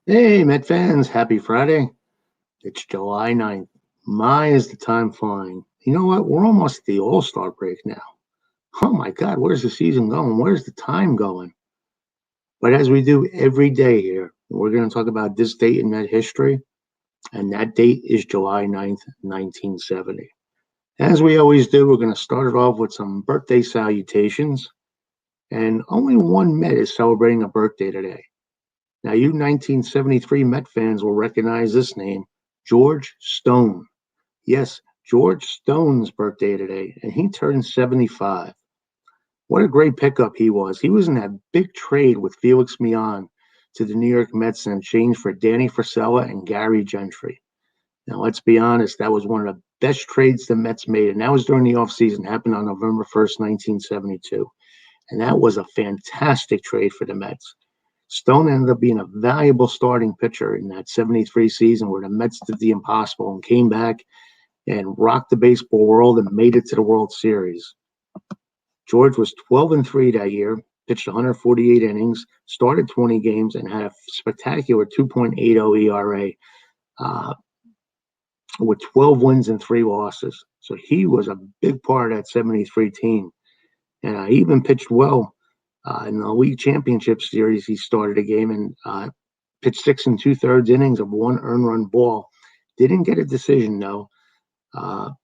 Hey, Met fans, happy Friday. It's July 9th. My, is the time flying. You know what? We're almost at the All-Star break now. Oh my God, where's the season going? Where's the time going? But as we do every day here, we're going to talk about this date in Met history, and that date is July 9th, 1970. As we always do, we're going to start it off with some birthday salutations, and only one Met is celebrating a birthday today. Now, you 1973 Met fans will recognize this name, George Stone. Yes, George Stone's birthday today, and he turned 75. What a great pickup he was. He was in that big trade with Felix Millan to the New York Mets in exchange for Danny Frisella and Gary Gentry. Now, let's be honest, that was one of the best trades the Mets made, and that was during the offseason, happened on November 1st, 1972. And that was a fantastic trade for the Mets. Stone ended up being a valuable starting pitcher in that 73 season where the Mets did the impossible and came back and rocked the baseball world and made it to the World Series. George was 12-3 that year, pitched 148 innings, started 20 games, and had a spectacular 2.80 ERA with 12 wins and 3 losses. So he was a big part of that 73 team. And he even pitched well in the league championship series. He started a game and pitched 6 2/3 innings of 1 earned run ball. Didn't get a decision, though. And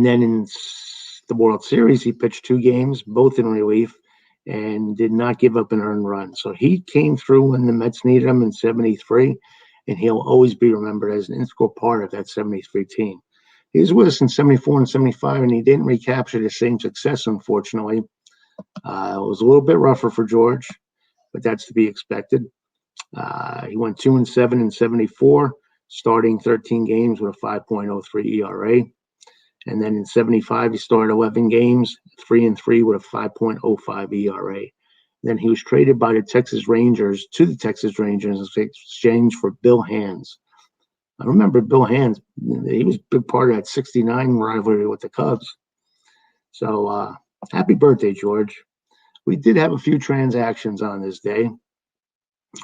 then in the World Series, he pitched 2 games, both in relief, and did not give up an earned run. So he came through when the Mets needed him in 73, and he'll always be remembered as an integral part of that 73 team. He was with us in 74 and 75, and he didn't recapture the same success, unfortunately. It was a little bit rougher for George, but that's to be expected. He went 2-7 in 74, starting 13 games with a 5.03 ERA. And then in 75, he started 11 games, 3-3 with a 5.05 ERA. Then he was traded by the Texas Rangers to the Texas Rangers in exchange for Bill Hands. I remember Bill Hands. He was a big part of that 69 rivalry with the Cubs. So happy birthday, George. We did have a few transactions on this day.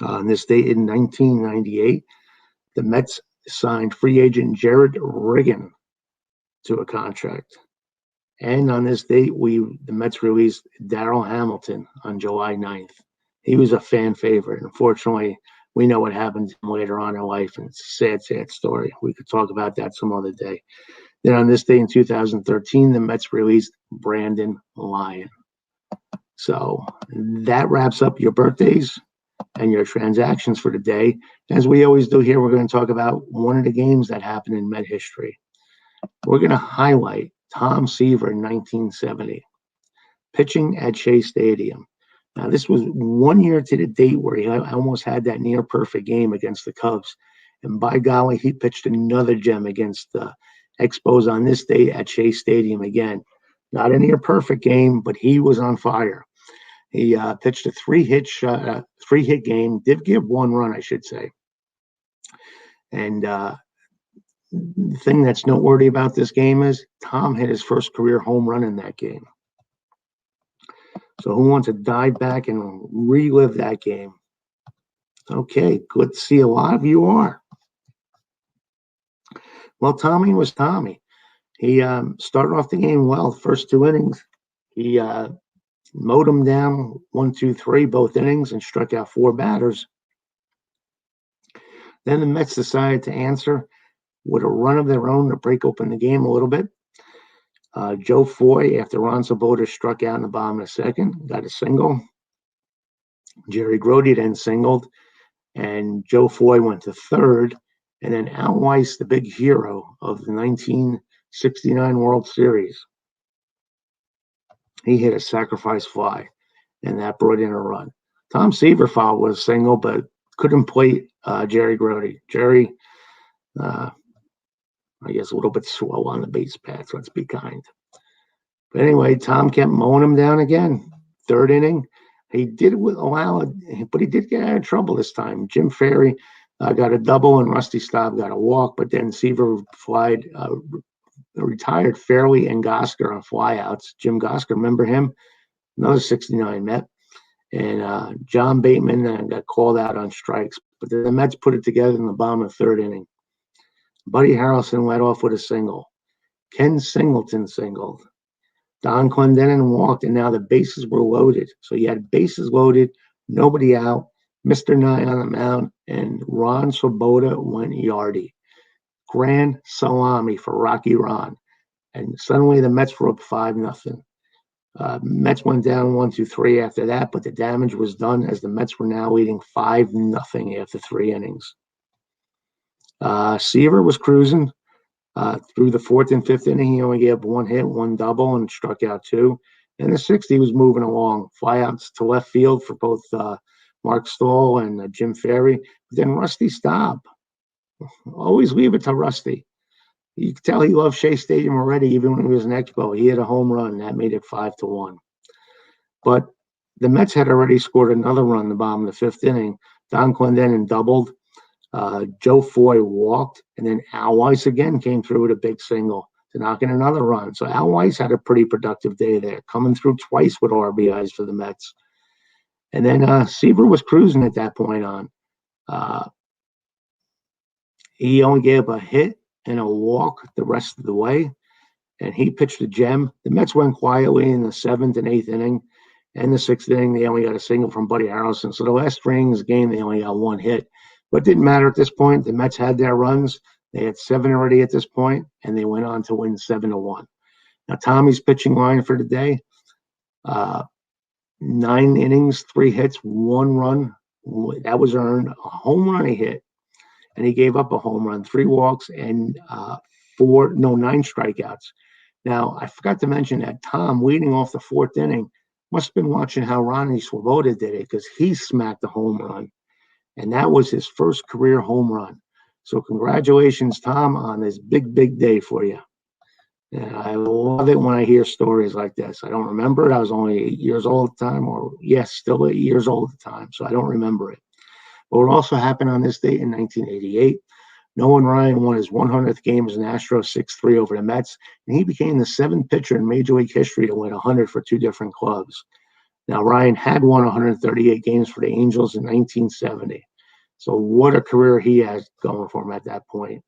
On this day in 1998, the Mets signed free agent Jared Riggin to a contract. And on this date, the Mets released Darrell Hamilton on July 9th. He was a fan favorite. Unfortunately, we know what happened to him later on in life, and it's a sad, sad story. We could talk about that some other day. Then on this day in 2013, the Mets released Brandon Lyon. So that wraps up your birthdays and your transactions for the day. As we always do here, we're going to talk about one of the games that happened in Met history. We're going to highlight Tom Seaver in 1970, pitching at Shea Stadium. Now, this was 1 year to the date where he almost had that near-perfect game against the Cubs. And by golly, he pitched another gem against the Expos on this day at Shea Stadium again. Not a near-perfect game, but he was on fire. He pitched a three-hit game, did give 1 run, I should say. And the thing that's noteworthy about this game is Tom hit his first career home run in that game. So who wants to dive back and relive that game? Okay, good to see a lot of you are. Well, Tommy was Tommy. He started off the game well, first 2 innings. He mowed him down 1, 2, 3, both innings, and struck out 4 batters. Then the Mets decided to answer with a run of their own to break open the game a little bit. Joe Foy, after Ron Swoboda struck out in the bottom of the second, got a single. Jerry Grote then singled, and Joe Foy went to third. And then Al Weiss, the big hero of the 1969 World Series, he hit a sacrifice fly, and that brought in a run. Tom Seaver fouled with a single, but couldn't plate Jerry Grote. Jerry, I guess a little bit slow on the base paths. Let's be kind. But anyway, Tom kept mowing him down again. 3rd inning, he did allow it, but he did get out of trouble this time. Jim Ferry got a double, and Rusty Staub got a walk. But then Seaver retired Fairley and Gosker on flyouts. Jim Gosker, remember him? Another 69 Met. and John Bateman got called out on strikes. But the Mets put it together in the bottom of the third inning. Buddy Harrelson led off with a single. Ken Singleton singled. Don Clendenin walked, and now the bases were loaded. So you had bases loaded, nobody out, Mr. Nye on the mound, and Ron Swoboda went yardie. Grand salami for Rocky Ron. And suddenly the Mets were up 5-0. Mets went down 1-2-3 after that, but the damage was done as the Mets were now leading 5-0 after 3 innings. Seaver was cruising. Through the 4th and 5th inning, he only gave 1 hit, 1 double, and struck out 2. And the 6th, he was moving along. Flyouts to left field for both Mark Stahl and Jim Ferry. But then Rusty Staub. Always leave it to Rusty. You could tell he loved Shea Stadium already, even when he was an Expo. He had a home run. That made it 5-1. But the Mets had already scored another run in the bottom of the 5th inning. Don Clendenin doubled. Joe Foy walked, and then Al Weiss again came through with a big single to knock in another run. So Al Weiss had a pretty productive day there, coming through twice with RBIs for the Mets. And then Seaver was cruising at that point on. He only gave a hit and a walk the rest of the way, and he pitched a gem. The Mets went quietly in the 7th and 8th inning, and the 6th inning, they only got a single from Buddy Harrelson. So the last 3 innings of the game, they only got 1 hit. But it didn't matter at this point. The Mets had their runs. They had 7 already at this point, and they went on to win 7-1. Now, Tommy's pitching line for the day, 9 innings, 3 hits, 1 run. That was earned. A home run he hit, and he gave up a home run, 3 walks, and 9 strikeouts. Now, I forgot to mention that Tom, leading off the 4th inning, must have been watching how Ronnie Swoboda did it, because he smacked a home run. And that was his first career home run. So congratulations, Tom, on this big, big day for you. And I love it when I hear stories like this. I don't remember it. I was only 8 years old at the time, or yes, still 8 years old at the time. So I don't remember it. But what also happened on this date in 1988, Nolan Ryan won his 100th game as an Astro 6-3 over the Mets. And he became the 7th pitcher in Major League history to win 100 for 2 different clubs. Now, Ryan had won 138 games for the Angels in 1970. So what a career he has going for him at that point.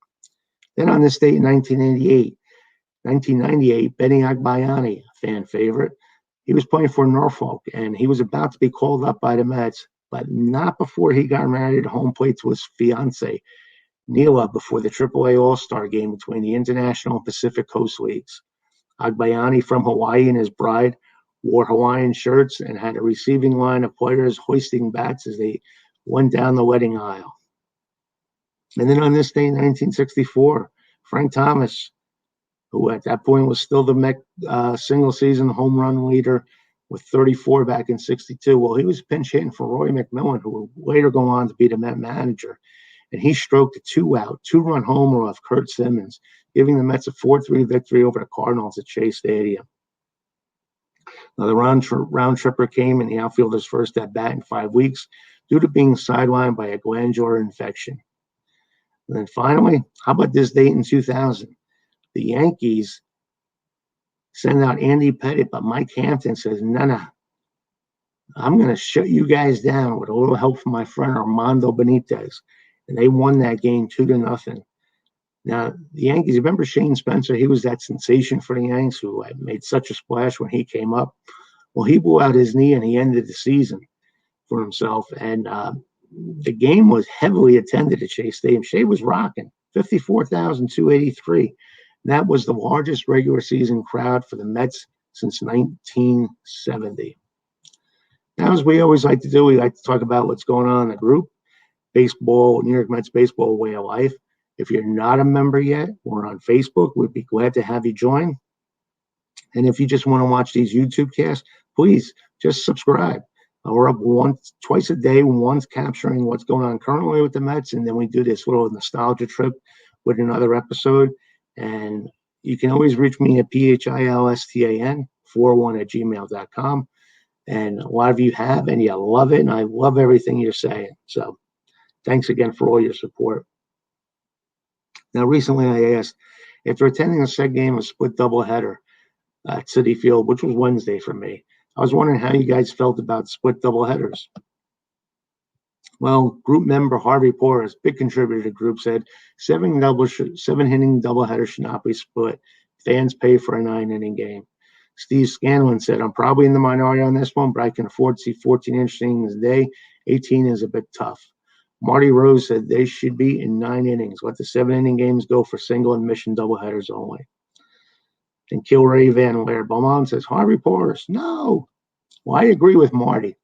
Then on this date in 1998, Benny Agbyani, a fan favorite, he was playing for Norfolk, and he was about to be called up by the Mets, but not before he got married at home plate to his fiancée, Neela, before the AAA All-Star game between the International and Pacific Coast Leagues. Agbyani from Hawaii and his bride wore Hawaiian shirts and had a receiving line of players hoisting bats as they went down the wedding aisle. And then on this day in 1964, Frank Thomas, who at that point was still the Met single season home run leader with 34 back in 62. Well, he was pinch hitting for Roy McMillan, who would later go on to be the Met manager. And he stroked a 2-run homer off Kurt Simmons, giving the Mets a 4-3 victory over the Cardinals at Shea Stadium. Now, the round tripper came in the outfielder's first at bat in 5 weeks due to being sidelined by a glandular infection. And then finally, how about this date in 2000? The Yankees send out Andy Pettitte, but Mike Hampton says, no, I'm going to shut you guys down with a little help from my friend Armando Benitez. And they won that game 2-0. Now, the Yankees, remember Shane Spencer? He was that sensation for the Yankees who had made such a splash when he came up. Well, he blew out his knee and he ended the season for himself. And the game was heavily attended at Shea Stadium. Shea was rocking, 54,283. That was the largest regular season crowd for the Mets since 1970. Now, as we always like to do, we like to talk about what's going on in the group. Baseball, New York Mets baseball way of life. If you're not a member yet, we're on Facebook. We'd be glad to have you join. And if you just want to watch these YouTube casts, please just subscribe. We're up twice a day, once capturing what's going on currently with the Mets, and then we do this little nostalgia trip with another episode. And you can always reach me at PHILSTAN41@gmail.com. And a lot of you have, and you love it, and I love everything you're saying. So thanks again for all your support. Now, recently I asked, after attending a set game, a split doubleheader at Citi Field, which was Wednesday for me, I was wondering how you guys felt about split doubleheaders. Well, group member Harvey Porras, big contributor to the group, said 7-inning doubleheader should not be split. Fans pay for a 9-inning game. Steve Scanlon said, I'm probably in the minority on this one, but I can afford to see 14 innings a day. 18 is a bit tough. Marty Rose said they should be in 9 innings. Let the 7-inning games go for single admission doubleheaders only. And Kilray Van Lair Beaumont says, Harvey Porras, no. Well, I agree with Marty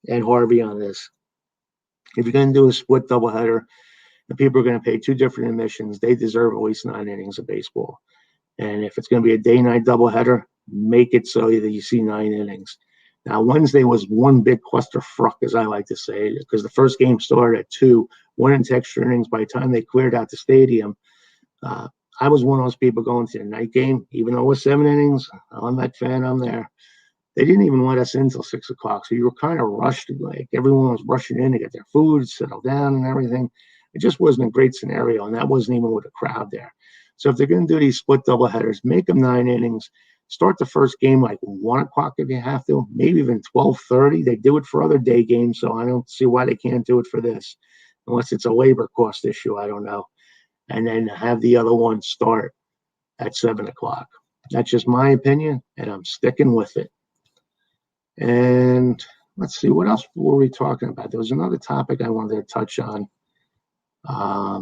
and Harvey on this. If you're going to do a split doubleheader and people are going to pay 2 different admissions, they deserve at least 9 innings of baseball. And if it's going to be a day-night doubleheader, make it so that you see 9 innings. Now, Wednesday was one big clusterfuck, as I like to say, because the first game started at 2, went into extra innings. By the time they cleared out the stadium, I was one of those people going to the night game, even though it was 7 innings. I'm that fan, I'm there. They didn't even let us in until 6 o'clock. So you were kind of rushed. Like everyone was rushing in to get their food, settle down and everything. It just wasn't a great scenario. And that wasn't even with a crowd there. So if they're going to do these split doubleheaders, make them 9 innings. Start the first game like 1 o'clock if you have to, maybe even 12:30. They do it for other day games. So I don't see why they can't do it for this. Unless it's a labor cost issue, I don't know. And then have the other one start at 7 o'clock. That's just my opinion, and I'm sticking with it. And let's see, what else were we talking about? There was another topic I wanted to touch on. I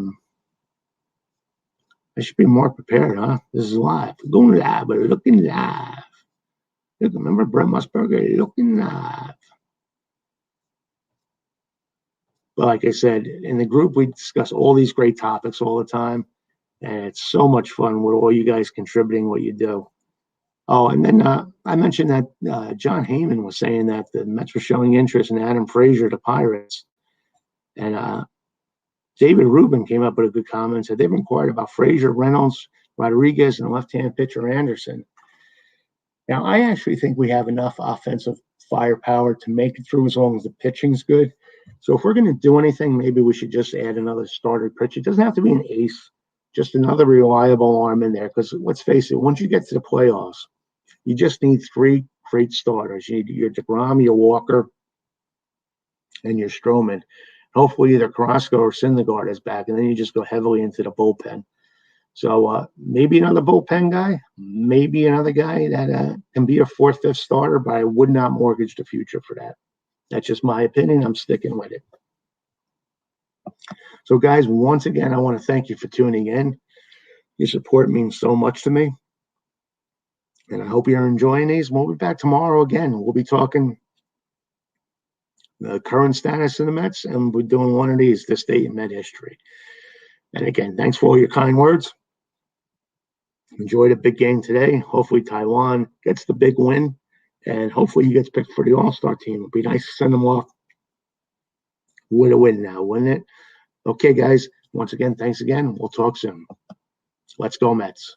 should be more prepared, huh? This is live. We're going live. We're looking live. Remember Brent Musburger looking live. But like I said, in the group, we discuss all these great topics all the time. And it's so much fun with all you guys contributing what you do. Oh, and then I mentioned that John Heyman was saying that the Mets were showing interest in Adam Frazier to Pirates. And David Rubin came up with a good comment and said they've inquired about Frazier, Reynolds, Rodriguez, and left-hand pitcher Anderson. Now, I actually think we have enough offensive firepower to make it through as long as the pitching's good. So if we're going to do anything, maybe we should just add another starter pitcher. It doesn't have to be an ace, just another reliable arm in there. Because let's face it, once you get to the playoffs, you just need 3 great starters. You need your DeGrom, your Walker, and your Stroman. Hopefully either Carrasco or Syndergaard is back, and then you just go heavily into the bullpen. So maybe another bullpen guy, maybe another guy that can be a 4th, 5th starter, but I would not mortgage the future for that. That's just my opinion. I'm sticking with it. So, guys, once again, I want to thank you for tuning in. Your support means so much to me. And I hope you're enjoying these. We'll be back tomorrow again. We'll be talking the current status of the Mets, and we're doing one of these, this day in Met history. And again, thanks for all your kind words. Enjoy the big game today. Hopefully Taiwan gets the big win, and hopefully he gets picked for the All-Star team. It'd be nice to send him off with a win now, wouldn't it? Okay, guys, once again, thanks again. We'll talk soon. Let's go Mets.